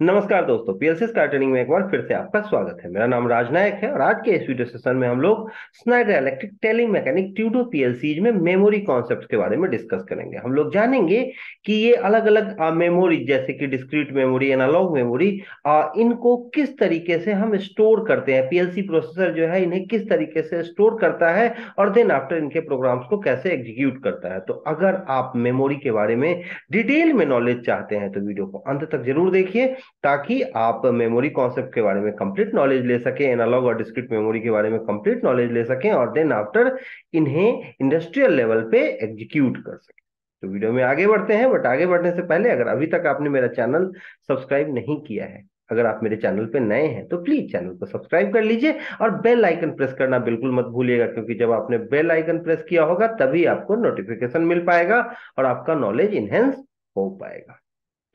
नमस्कार दोस्तों, PLC star training में एक बार फिर से आपका स्वागत है। मेरा नाम राजनायक है और आज के इस वीडियो सेशन में हम लोग Schneider Electric Telemecanique Twido PLCs में मेमोरी कॉन्सेप्ट के बारे में डिस्कस करेंगे। हम लोग जानेंगे कि ये अलग अलग मेमोरी जैसे कि डिस्क्रीट मेमोरी, एनालॉग मेमोरी, इनको किस तरीके से हम स्टोर करते हैं। पीएलसी प्रोसेसर जो है इन्हें किस तरीके से स्टोर करता है और देन आफ्टर इनके प्रोग्राम्स को कैसे एग्जीक्यूट करता है। तो अगर आप मेमोरी के बारे में डिटेल में नॉलेज चाहते हैं तो वीडियो को अंत तक जरूर देखिए, ताकि आप मेमोरी कॉन्सेप्ट के बारे में कंप्लीट नॉलेज ले सकें, एनालॉग और डिस्क्रीट मेमोरी के बारे में कंप्लीट नॉलेज ले सकें और देन आफ्टर इन्हें इंडस्ट्रियल लेवल पे एग्जीक्यूट कर सकें। तो वीडियो में आगे बढ़ते हैं, बट आगे बढ़ने से पहले अगर अभी तक आपने मेरा चैनल सब्सक्राइब नहीं किया है, अगर आप मेरे चैनल पे नए हैं तो प्लीज चैनल को सब्सक्राइब कर लीजिए और बेल आइकन प्रेस करना बिल्कुल मत भूलिएगा, क्योंकि जब आपने बेल आइकन प्रेस किया होगा तभी आपको नोटिफिकेशन मिल पाएगा और आपका नॉलेज इनहेंस हो पाएगा।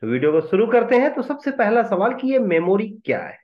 तो वीडियो को शुरू करते हैं। तो सबसे पहला सवाल कि ये मेमोरी क्या है,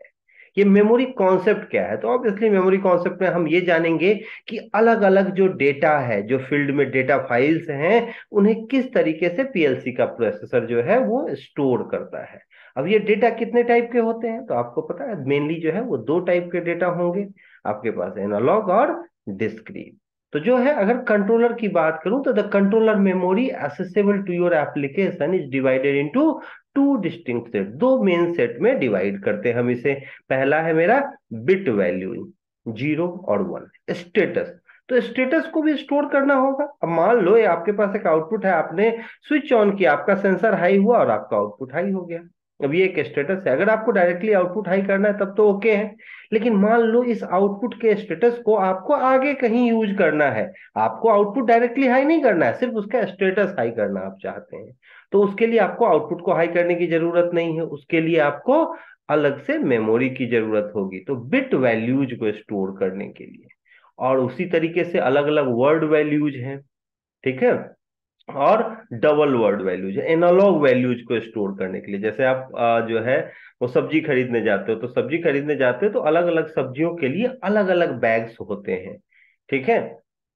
ये मेमोरी कॉन्सेप्ट क्या है। तो ऑब्वियसली मेमोरी कॉन्सेप्ट में हम ये जानेंगे कि अलग अलग जो डेटा है, जो फील्ड में डेटा फाइल्स हैं, उन्हें किस तरीके से पीएलसी का प्रोसेसर जो है वो स्टोर करता है। अब ये डेटा कितने टाइप के होते हैं तो आपको पता है मेनली जो है वो दो टाइप के डेटा होंगे आपके पास, एनालॉग और डिस्क्रीट। तो जो है अगर कंट्रोलर की बात करूं तो the controller memory accessible to your application is divided into two distinct set. दो मेन सेट में डिवाइड करते हैं हम इसे। पहला है मेरा बिट वैल्यू, जीरो और वन। स्टेटस, तो स्टेटस को भी स्टोर करना होगा। अब मान लो ये आपके पास एक आउटपुट है, आपने स्विच ऑन किया, आपका सेंसर हाई हुआ और आपका आउटपुट हाई हो गया। अब ये एक स्टेटस है। अगर आपको डायरेक्टली आउटपुट हाई करना है तब तो ओके है, लेकिन मान लो इस आउटपुट के स्टेटस को आपको आगे कहीं यूज करना है, आपको आउटपुट डायरेक्टली हाई नहीं करना है, सिर्फ उसका स्टेटस हाई करना आप चाहते हैं, तो उसके लिए आपको आउटपुट को हाई करने की जरूरत नहीं है, उसके लिए आपको अलग से मेमोरी की जरूरत होगी, तो बिट वैल्यूज को स्टोर करने के लिए। और उसी तरीके से अलग अलग वर्ड वैल्यूज हैं, ठीक है, और डबल वर्ड वैल्यूज है एनालॉग वैल्यूज को स्टोर करने के लिए। जैसे आप जो है वो सब्जी खरीदने जाते हो, तो सब्जी खरीदने जाते हो तो अलग अलग सब्जियों के लिए अलग अलग बैग्स होते हैं, ठीक है।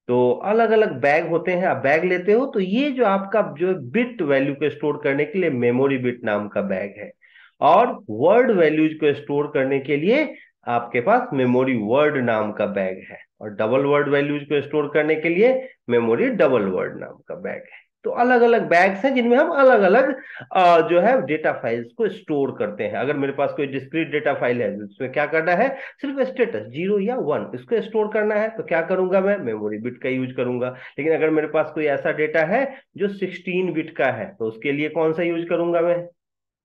तो अलग अलग बैग होते हैं, आप बैग लेते हो, तो ये जो आपका जो बिट वैल्यू को स्टोर करने के लिए मेमोरी बिट नाम का बैग है, और वर्ड वैल्यूज को स्टोर करने के लिए आपके पास मेमोरी वर्ड नाम का बैग है, और डबल वर्ड वैल्यूज को स्टोर करने के लिए मेमोरी डबल वर्ड नाम का बैग है। तो अलग अलग बैग्स हैं जिनमें हम अलग अलग जो है डेटा फाइल्स को स्टोर करते हैं। अगर मेरे पास कोई डिस्क्रीट डेटा फाइल है उसमें क्या करना है, सिर्फ स्टेटस जीरो या वन इसको स्टोर करना है, तो क्या करूंगा मैं, मेमोरी बिट का यूज करूंगा। लेकिन अगर मेरे पास कोई ऐसा डेटा है जो 16 बिट का है तो उसके लिए कौन सा यूज करूंगा मैं,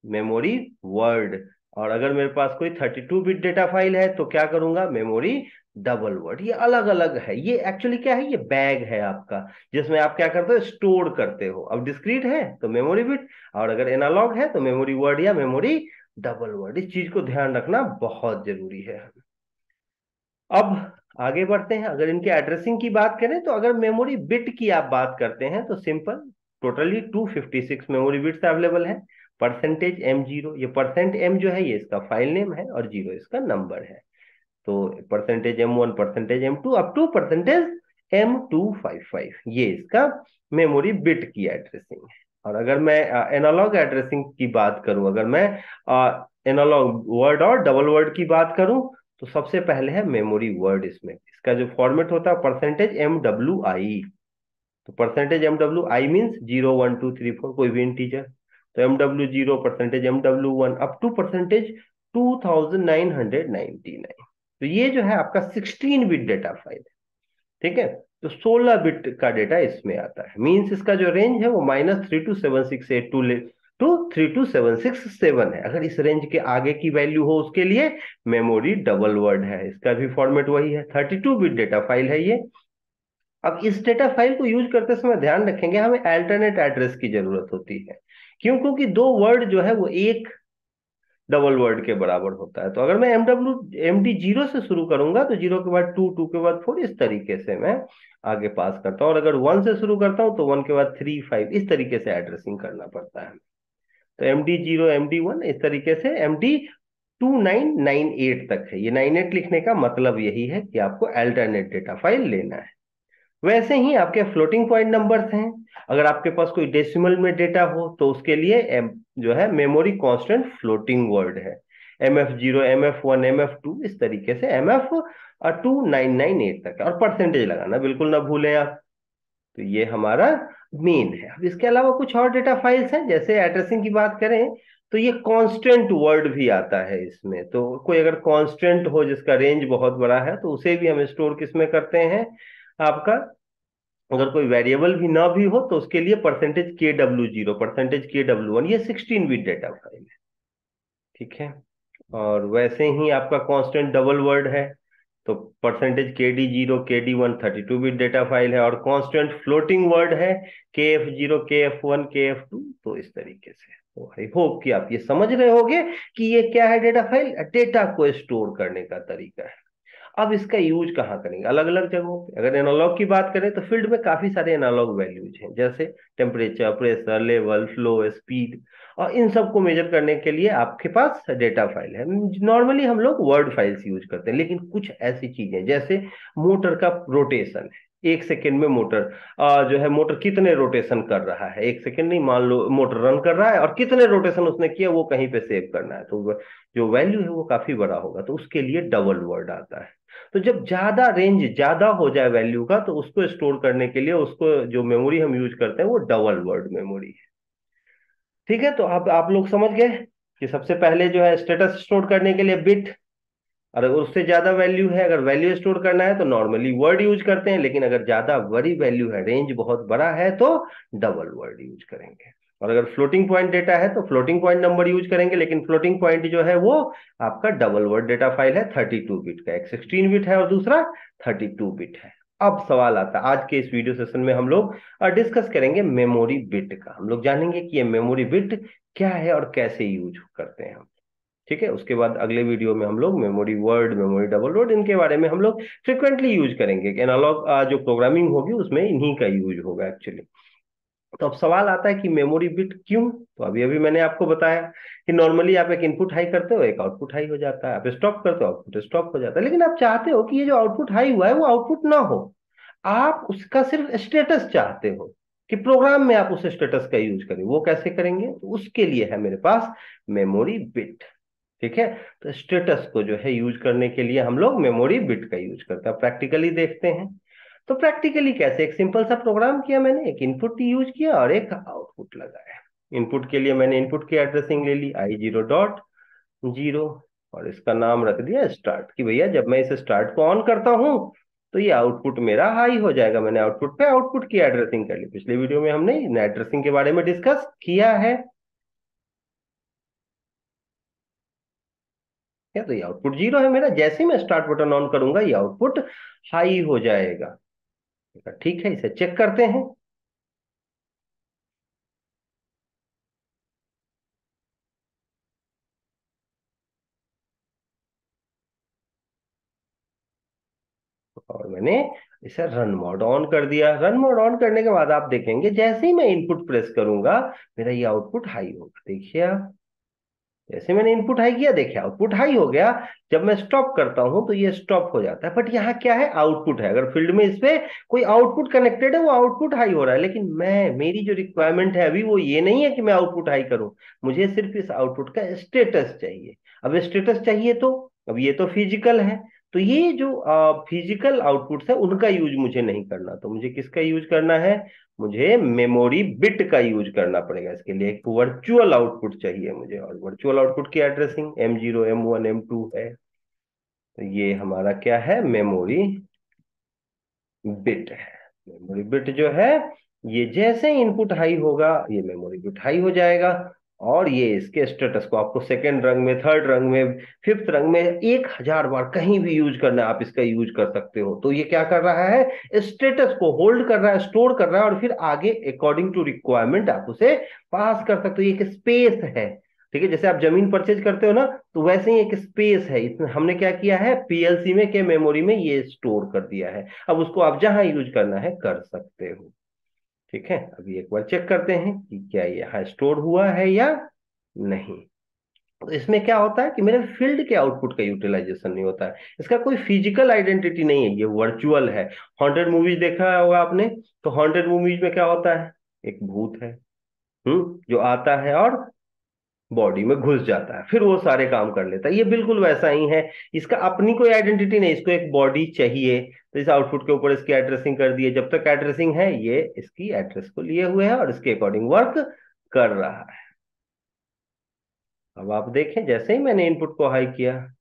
मेमोरी वर्ड। और अगर मेरे पास कोई 32 बिट डेटा फाइल है तो क्या करूंगा, मेमोरी डबल वर्ड। ये अलग अलग है, ये एक्चुअली क्या है, ये बैग है आपका, जिसमें आप क्या करते हो, स्टोर करते हो। अब डिस्क्रीट है तो मेमोरी बिट, और अगर एनालॉग है तो मेमोरी वर्ड या मेमोरी डबल वर्ड। इस चीज को ध्यान रखना बहुत जरूरी है। अब आगे बढ़ते हैं। अगर इनके एड्रेसिंग की बात करें तो अगर मेमोरी बिट की आप बात करते हैं तो simple, totally 256 memory bits available है। परसेंटेज एम जीरो, ये परसेंट एम जो है ये इसका फाइल नेम है और जीरो इसका नंबर है। तो percentage M one, percentage M two, up to percentage M255, ये इसका मेमोरी बिट की एड्रेसिंग है। और अगर मैं एनालॉग एड्रेसिंग की बात करूं, अगर मैं एनालॉग वर्ड और डबल वर्ड की बात करूं, तो सबसे पहले है मेमोरी वर्ड। इसमें इसका जो फॉर्मेट होता है परसेंटेज MWI। तो परसेंटेज MWI मीन्स 0 1 2 3 4, कोई भी इंटीजर। तो MW0, percentage MW1, up to percentage 2999। तो ये जो है आपका 16 बिट डेटा फाइल है, ठीक है। तो 16 बिट का डेटा इसमें आता है, मीन्स इसका जो रेंज है वो -327682 टू 32767 है। अगर इस रेंज के आगे की वैल्यू हो उसके लिए मेमोरी डबल वर्ड है। इसका भी फॉर्मेट वही है, 32 बिट डेटा फाइल है ये। अब इस डेटा फाइल को यूज करते समय ध्यान रखेंगे हमें अल्टरनेट एड्रेस की जरूरत होती है। क्यों, क्योंकि दो वर्ड जो है वो एक डबल वर्ड के बराबर होता है। तो अगर मैं MD जीरो से शुरू करूंगा तो जीरो के बाद टू, टू के बाद फोर, इस तरीके से मैं आगे पास करता हूँ। और अगर वन से शुरू करता हूँ तो वन के बाद थ्री, फाइव, इस तरीके से एड्रेसिंग करना पड़ता है। तो MD0, MD1, इस तरीके से MD2998 तक है। ये 98 लिखने का मतलब यही है कि आपको अल्टरनेट डेटा फाइल लेना है। वैसे ही आपके फ्लोटिंग पॉइंट नंबर्स हैं। अगर आपके पास कोई डेसिमल में डेटा हो तो उसके लिए जो है मेमोरी कांस्टेंट फ्लोटिंग वर्ड है। MF0, MF1, MF2, इस तरीके से MF2998 तक है। और परसेंटेज लगाना बिल्कुल ना भूलें आप। तो ये हमारा मेन है। अब इसके अलावा कुछ और डेटा फाइल्स हैं, जैसे एड्रेसिंग की बात करें तो ये कांस्टेंट वर्ड भी आता है इसमें। तो कोई अगर कांस्टेंट हो जिसका रेंज बहुत बड़ा है तो उसे भी हम स्टोर किस में करते हैं आपका। अगर कोई वेरिएबल भी ना भी हो तो उसके लिए %K W0, %K W1, ये 16 बिट डेटा फाइल है। ठीक है। और वैसे ही आपका कांस्टेंट डबल वर्ड है तो %KD0, KD1 32 bit data file है। और कांस्टेंट फ्लोटिंग वर्ड है KF0, KF1, KF2। तो इस तरीके से, तो आई होप कि आप ये समझ रहे होंगे कि ये क्या है डेटा फाइल। डेटा को स्टोर करने का तरीका है। अब इसका यूज कहाँ करेंगे, अलग अलग जगहों पे। अगर एनालॉग की बात करें तो फील्ड में काफी सारे एनालॉग वैल्यूज हैं, जैसे temperature, pressure, level, flow, speed. और इन सबको मेजर करने के लिए आपके पास डेटा फाइल है। नॉर्मली हम लोग वर्ड फाइल्स यूज करते हैं, लेकिन कुछ ऐसी चीजें जैसे मोटर का रोटेशन है। 1 सेकेंड में मोटर जो है, मोटर कितने रोटेशन कर रहा है, 1 सेकेंड नहीं, मान लो मोटर रन कर रहा है और कितने रोटेशन उसने किया वो कहीं पे सेव करना है। तो जो वैल्यू है वो काफी बड़ा होगा, तो उसके लिए डबल वर्ड आता है। तो जब ज्यादा रेंज ज्यादा हो जाए वैल्यू का तो उसको स्टोर करने के लिए उसको जो मेमोरी हम यूज करते हैं वो डबल वर्ड मेमोरी है। ठीक है। तो अब आप लोग समझ गए कि सबसे पहले जो है स्टेटस स्टोर करने के लिए बिट। और अगर उससे ज्यादा वैल्यू है, अगर वैल्यू स्टोर करना है तो नॉर्मली वर्ड यूज करते हैं, लेकिन अगर ज्यादा बड़ी वैल्यू है, रेंज बहुत बड़ा है, तो डबल वर्ड यूज करेंगे। और अगर फ्लोटिंग पॉइंट डेटा है तो फ्लोटिंग पॉइंट नंबर यूज करेंगे, लेकिन फ्लोटिंग पॉइंट जो है वो आपका डबल वर्ड डेटा फाइल है। 32 बिट का, एक 16 बिट है और दूसरा 32 बिट है। अब सवाल आता है, आज के इस वीडियो सेशन में हम लोग डिस्कस करेंगे मेमोरी बिट का। हम लोग जानेंगे कि ये मेमोरी बिट क्या है और कैसे यूज करते हैं हम। ठीक है। उसके बाद अगले वीडियो में हम लोग memory word, memory double word, इनके बारे में हम लोग फ्रिक्वेंटली यूज करेंगे। एनालॉग जो प्रोग्रामिंग होगी उसमें इन्हीं का यूज होगा एक्चुअली। तो अब सवाल आता है कि मेमोरी बिट क्यों। तो अभी अभी मैंने आपको बताया कि नॉर्मली आप एक इनपुट हाई करते हो, एक आउटपुट हाई हो जाता है। आप स्टॉप करते हो, आउटपुट स्टॉप हो जाता है। लेकिन आप चाहते हो कि ये जो आउटपुट हाई हुआ है वो आउटपुट ना हो, आप उसका सिर्फ स्टेटस चाहते हो कि प्रोग्राम में आप उस स्टेटस का यूज करें। वो कैसे करेंगे, तो उसके लिए है मेरे पास मेमोरी बिट। ठीक है। तो स्टेटस को जो है यूज करने के लिए हम लोग मेमोरी बिट का यूज करते हैं। प्रैक्टिकली देखते हैं। तो प्रैक्टिकली कैसे, एक सिंपल सा प्रोग्राम किया मैंने, एक इनपुट यूज किया और एक आउटपुट लगाया। इनपुट के लिए मैंने इनपुट की एड्रेसिंग ले ली I0.0 और इसका नाम रख दिया स्टार्ट, कि भैया जब मैं इस स्टार्ट को ऑन करता हूं तो ये आउटपुट मेरा हाई हो जाएगा। मैंने आउटपुट पे आउटपुट की एड्रेसिंग कर ली। पिछले वीडियो में हमने एड्रेसिंग के बारे में डिस्कस किया है। क्या, तो ये आउटपुट 0 है मेरा। जैसे ही मैं स्टार्ट बटन ऑन करूंगा ये आउटपुट हाई हो जाएगा। ठीक है, इसे चेक करते हैं। और मैंने इसे रन मोड ऑन कर दिया। रन मोड ऑन करने के बाद आप देखेंगे जैसे ही मैं इनपुट प्रेस करूंगा मेरा ये आउटपुट हाई होगा। देखिए आप, जैसे मैंने इनपुट हाई किया, देखिए आउटपुट हाई हो गया। जब मैं स्टॉप करता हूं तो ये स्टॉप हो जाता है। बट यहाँ क्या है, आउटपुट है। अगर फील्ड में इस पे कोई आउटपुट कनेक्टेड है वो आउटपुट हाई हो रहा है, लेकिन मेरी जो रिक्वायरमेंट है अभी वो ये नहीं है कि मैं आउटपुट हाई करूं। मुझे सिर्फ इस आउटपुट का स्टेटस चाहिए। अब स्टेटस चाहिए तो अब ये तो फिजिकल है, तो ये जो फिजिकल आउटपुट्स है उनका यूज मुझे नहीं करना। तो मुझे किसका यूज करना है, मुझे मेमोरी बिट का यूज करना पड़ेगा। इसके लिए एक वर्चुअल आउटपुट चाहिए मुझे, और वर्चुअल आउटपुट की एड्रेसिंग M0, M1, M2 है। तो ये हमारा क्या है, मेमोरी बिट है। मेमोरी बिट जो है, ये जैसे इनपुट हाई होगा ये मेमोरी बिट हाई हो जाएगा। और ये इसके स्टेटस को आपको सेकंड रंग में, थर्ड रंग में, फिफ्थ रंग में 1000 बार कहीं भी यूज करना है, आप इसका यूज कर सकते हो। तो ये क्या कर रहा है, स्टेटस को होल्ड कर रहा है, स्टोर कर रहा है, और फिर आगे अकॉर्डिंग टू रिक्वायरमेंट आप उसे पास कर सकते हो। ये एक स्पेस है। ठीक है। जैसे आप जमीन परचेज करते हो ना, तो वैसे ही एक स्पेस है। इसमें हमने क्या किया है, PLC में के मेमोरी में ये स्टोर कर दिया है। अब उसको आप जहां यूज करना है कर सकते हो। ठीक है। अभी एक बार चेक करते हैं कि क्या ये यहाँ स्टोर हुआ है या नहीं। तो इसमें क्या होता है कि मेरे फील्ड के आउटपुट का यूटिलाइजेशन नहीं होता है, इसका कोई फिजिकल आइडेंटिटी नहीं है, ये वर्चुअल है। हॉन्टेड मूवीज देखा होगा आपने, तो हॉन्टेड मूवीज में क्या होता है, एक भूत है, जो आता है और बॉडी में घुस जाता है, फिर वो सारे काम कर लेता है। ये बिल्कुल वैसा ही है, इसका अपनी कोई आइडेंटिटी नहीं, इसको एक बॉडी चाहिए, तो इस आउटपुट के ऊपर इसकी एड्रेसिंग कर दी है। जब तक एड्रेसिंग है ये इसकी एड्रेस को लिए हुए है और इसके अकॉर्डिंग वर्क कर रहा है। अब आप देखें, जैसे ही मैंने इनपुट को हाई किया,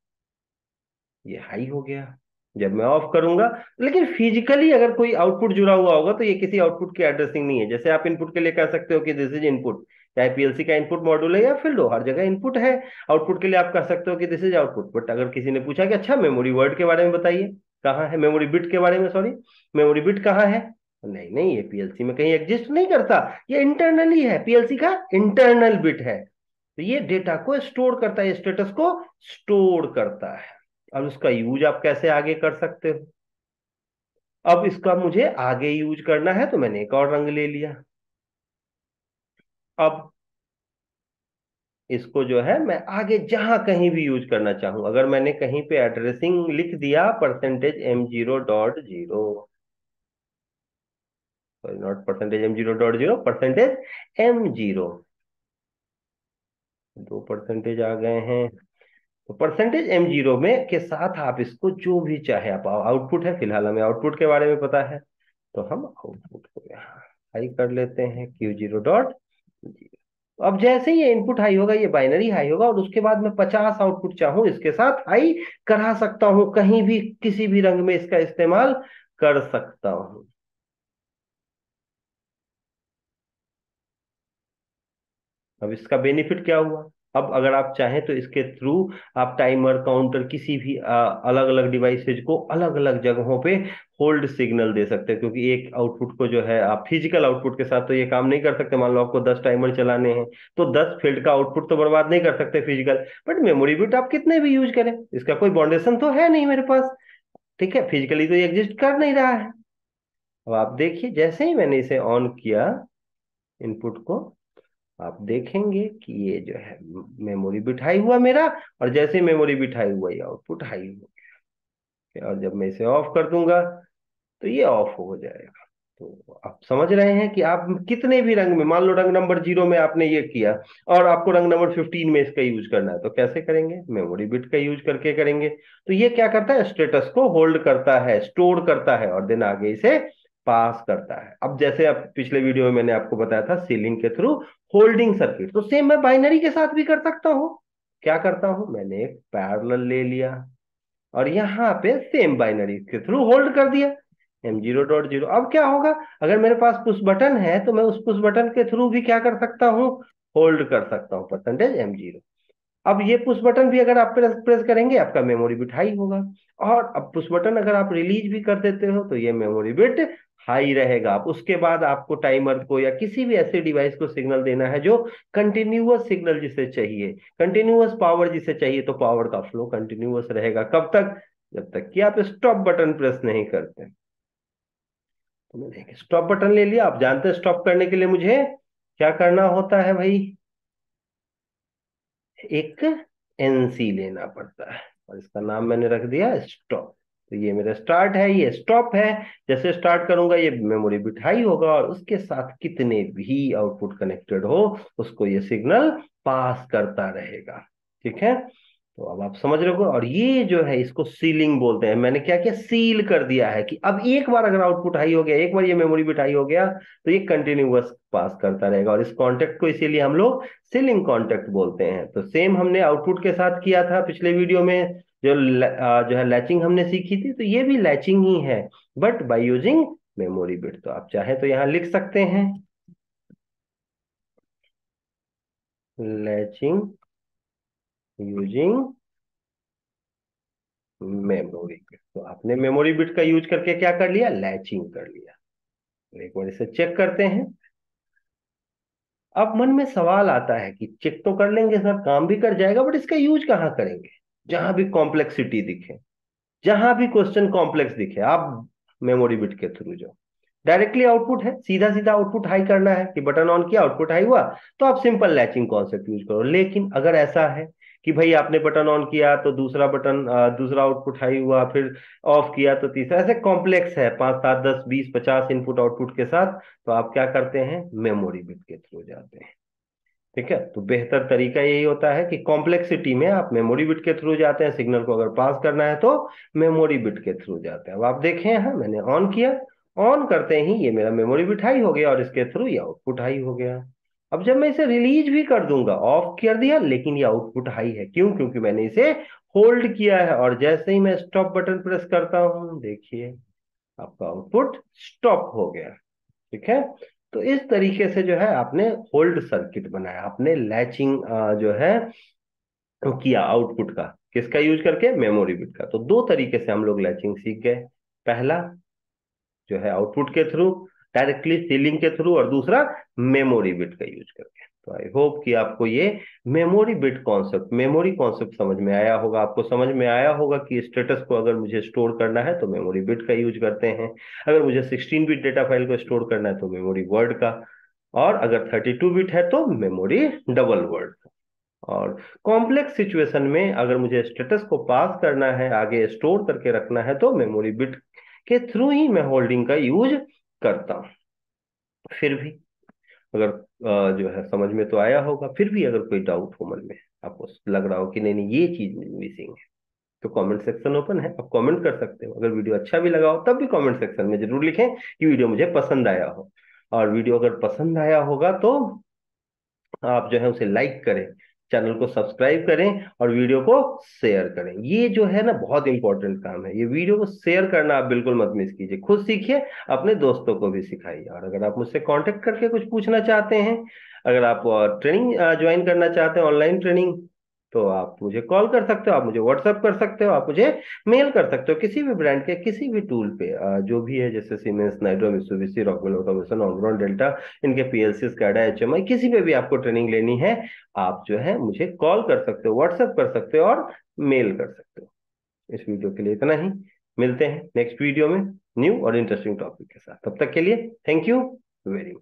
ये हाई हो गया। जब मैं ऑफ करूंगा, लेकिन फिजिकली अगर कोई आउटपुट जुड़ा हुआ होगा तो ये किसी आउटपुट की एड्रेसिंग नहीं है। जैसे आप इनपुट के लिए कह सकते हो कि दिस इज इनपुट, चाहे पीएलसी का इनपुट मॉड्यूल है या फील्ड हो, हर जगह इनपुट है। आउटपुट के लिए आप कह सकते हो कि दिस इज आउटपुट। बट अगर किसी ने पूछा कि अच्छा मेमोरी वर्ड के बारे में बताइए, कहाँ है मेमोरी बिट के बारे में, सॉरी, मेमोरी बिट कहाँ है, नहीं नहीं, ये पीएलसी में कहीं एग्जिस्ट नहीं करता, ये इंटरनली है, पीएलसी का इंटरनल बिट है। तो ये डेटा को स्टोर करता है, स्टेटस को स्टोर करता है। अब उसका यूज आप कैसे आगे कर सकते हो, अब इसका मुझे आगे यूज करना है तो मैंने एक और रंग ले लिया। अब इसको जो है मैं आगे जहां कहीं भी यूज करना चाहूं, अगर मैंने कहीं पे एड्रेसिंग लिख दिया %m0.0, sorry not %m0.0, %m0, दो परसेंटेज आ गए हैं। तो %m0 में के साथ आप इसको जो भी चाहे, आप आउटपुट है, फिलहाल हमें आउटपुट के बारे में पता है, तो हम आउटपुट को यहाँ हाई कर लेते हैं Q0.0। अब जैसे ही ये इनपुट हाई होगा, ये बाइनरी हाई होगा, और उसके बाद मैं 50 आउटपुट चाहूं इसके साथ हाई करा सकता हूं, कहीं भी किसी भी रंग में इसका इस्तेमाल कर सकता हूं। अब इसका बेनिफिट क्या हुआ, अब अगर आप चाहें तो इसके थ्रू आप टाइमर काउंटर किसी भी अलग अलग डिवाइसेज को अलग अलग जगहों पे होल्ड सिग्नल दे सकते हैं, क्योंकि एक आउटपुट को जो है आप फिजिकल आउटपुट के साथ तो ये काम नहीं कर सकते। मान लो आपको 10 टाइमर चलाने हैं, तो 10 फील्ड का आउटपुट तो बर्बाद नहीं कर सकते फिजिकल, बट मेमोरी बिट आप कितने भी यूज करें, इसका कोई बाउंडेशन तो है नहीं मेरे पास, ठीक है, फिजिकली तो ये एग्जिस्ट कर नहीं रहा है। अब आप देखिए, जैसे ही मैंने इसे ऑन किया इनपुट को, आप देखेंगे कि ये जो है मेमोरी बिट हाई हुआ मेरा, और जैसे ही मेमोरी बिट हाई हुआ ये आउटपुट हाई हो गया, और जब मैं इसे ऑफ कर दूंगा तो ये ऑफ हो जाएगा। तो आप समझ रहे हैं कि आप कितने भी रंग में, मान लो रंग नंबर 0 में आपने ये किया और आपको रंग नंबर 15 में इसका यूज करना है, तो कैसे करेंगे, मेमोरी बिट का यूज करके करेंगे। तो ये क्या करता है, स्टेटस को होल्ड करता है, स्टोर करता है, और देन आगे इसे पास करता है। अब जैसे अब पिछले वीडियो में मैंने आपको बताया था सीलिंग के थ्रू होल्डिंग सर्किट, तो सेम मैं बाइनरी के साथ भी कर सकता हूं। क्या करता हूं, मैंने एक पैरेलल ले लिया और यहाँ पे सेम बाइनरी के थ्रू होल्ड कर दिया M0.0। अब क्या होगा, अगर मेरे पास पुश बटन है तो मैं उस पुश बटन के थ्रू भी क्या कर सकता हूँ, होल्ड कर सकता हूँ %m0। अब ये पुश बटन भी अगर आप प्रेस करेंगे, आपका मेमोरी बिट हाई होगा, और अब पुश बटन अगर आप रिलीज भी कर देते हो तो ये मेमोरी बिट हाई रहेगा। अब उसके बाद आपको टाइमर को या किसी भी ऐसे डिवाइस को सिग्नल देना है जो कंटिन्यूअस सिग्नल जिसे चाहिए, कंटिन्यूअस पावर जिसे चाहिए, तो पावर का फ्लो कंटिन्यूअस रहेगा, कब तक, जब तक कि आप स्टॉप बटन प्रेस नहीं करते। तो मैंने एक स्टॉप बटन ले लिया। आप जानते हैं स्टॉप करने के लिए मुझे क्या करना होता है भाई, एक एनसी लेना पड़ता है, और इसका नाम मैंने रख दिया स्टॉप। तो ये मेरा स्टार्ट है, ये स्टॉप है। जैसे स्टार्ट करूंगा ये मेमोरी बिट हाई होगा, और उसके साथ कितने भी आउटपुट कनेक्टेड हो उसको ये सिग्नल पास करता रहेगा, ठीक है। तो अब आप समझ रहे हो, और ये जो है इसको सीलिंग बोलते हैं। मैंने क्या किया, सील कर दिया है कि अब एक बार अगर आउटपुट हाई हो गया, एक बार ये मेमोरी बिट हाई हो गया, तो ये कंटिन्यूअस पास करता रहेगा, और इस कॉन्टेक्ट को इसीलिए हम लोग सीलिंग कॉन्टेक्ट बोलते हैं। तो सेम हमने आउटपुट के साथ किया था पिछले वीडियो में, जो है लैचिंग हमने सीखी थी, तो ये भी लैचिंग ही है, but by using memory bit. तो आप चाहे तो यहां लिख सकते हैं लैचिंग यूजिंग मेमोरी बिट। तो आपने मेमोरी बिट का यूज करके क्या कर लिया, लैचिंग कर लिया। तो एक बार इसे चेक करते हैं। अब मन में सवाल आता है कि चेक तो कर लेंगे सर, काम भी कर जाएगा, बट इसका यूज कहाँ करेंगे, जहां भी कॉम्प्लेक्सिटी दिखे, जहां भी क्वेश्चन कॉम्प्लेक्स दिखे, आप मेमोरी बिट के थ्रू जो डायरेक्टली आउटपुट है, सीधा सीधा आउटपुट हाई करना है कि बटन ऑन किया आउटपुट हाई हुआ, तो आप सिंपल लैचिंग कॉन्सेप्ट यूज करो। लेकिन अगर ऐसा है कि भाई आपने बटन ऑन किया तो दूसरा बटन, दूसरा आउटपुट हाई हुआ, फिर ऑफ किया तो तीसरा, ऐसे कॉम्प्लेक्स है, 5 7 10 20 50 इनपुट आउटपुट के साथ। तो आप क्या करते हैं, मेमोरी बिट के थ्रू जाते हैं। ठीक है, तो बेहतर तरीका यही होता है कि कॉम्प्लेक्सिटी में आप मेमोरी बिट के थ्रू जाते हैं, सिग्नल को अगर पास करना है तो मेमोरी बिट के थ्रू जाते हैं। अब आप देखें, हाँ मैंने ऑन किया, ऑन करते ही ये मेरा मेमोरी बिट हाई हो गया और इसके थ्रू ये आउटपुट हाई हो गया। अब जब मैं इसे रिलीज भी कर दूंगा, ऑफ कर दिया, लेकिन ये आउटपुट हाई है, क्यों? क्योंकि मैंने इसे होल्ड किया है, और जैसे ही मैं स्टॉप बटन प्रेस करता हूं, देखिए आपका आउटपुट स्टॉप हो गया। ठीक है, तो इस तरीके से जो है आपने होल्ड सर्किट बनाया, आपने लैचिंग जो है वो किया आउटपुट का, किसका यूज करके, मेमोरी बिट का। तो दो तरीके से हम लोग लैचिंग सीख गए, पहला जो है आउटपुट के थ्रू, डायरेक्टली सीलिंग के थ्रू, और दूसरा मेमोरी बिट का यूज करके। तो आई होप कि आपको ये मेमोरी कॉन्सेप्ट समझ में आया होगा। आपको समझ में आया होगा कि स्टेटस को अगर मुझे स्टोर करना है तो मेमोरी बिट का यूज करते हैं, अगर मुझे 16 बिट डेटा फाइल को स्टोर करना है तो मेमोरी वर्ड का, और अगर 32 बिट है तो मेमोरी डबल वर्ड का। और कॉम्प्लेक्स सिचुएशन में अगर मुझे स्टेटस को पास करना है, आगे स्टोर करके रखना है, तो मेमोरी बिट के थ्रू ही मैं होल्डिंग का यूज करता हूं। फिर भी अगर जो है समझ में तो आया होगा, फिर भी अगर कोई डाउट हो मन में, आपको लग रहा हो कि नहीं नहीं ये चीज मिसिंग है, तो कमेंट सेक्शन ओपन है, आप कमेंट कर सकते हो। अगर वीडियो अच्छा भी लगा हो तब भी कमेंट सेक्शन में जरूर लिखें कि वीडियो मुझे पसंद आया हो। और वीडियो अगर पसंद आया होगा तो आप जो है उसे लाइक करें, चैनल को सब्सक्राइब करें, और वीडियो को शेयर करें। ये जो है ना बहुत इंपॉर्टेंट काम है, ये वीडियो को शेयर करना आप बिल्कुल मत मिस कीजिए, खुद सीखिए, अपने दोस्तों को भी सिखाइए। और अगर आप मुझसे कांटेक्ट करके कुछ पूछना चाहते हैं, अगर आप ट्रेनिंग ज्वाइन करना चाहते हैं, ऑनलाइन ट्रेनिंग, तो आप मुझे कॉल कर सकते हो, आप मुझे व्हाट्सअप कर सकते हो, आप मुझे मेल कर सकते हो, किसी भी ब्रांड के किसी भी टूल पे जो भी है, जैसे Siemens, Nitro, Mitsubishi, Rockwell Automation, ऑनग्राउंड, डेल्टा, इनके पीएलसी, स्काडा, एचएमआई, किसी पे भी आपको ट्रेनिंग लेनी है, आप जो है मुझे कॉल कर सकते हो, व्हाट्सएप कर सकते हो, और मेल कर सकते हो। इस वीडियो के लिए इतना ही, मिलते हैं नेक्स्ट वीडियो में न्यू और इंटरेस्टिंग टॉपिक के साथ। तब तक के लिए थैंक यू वेरी मच।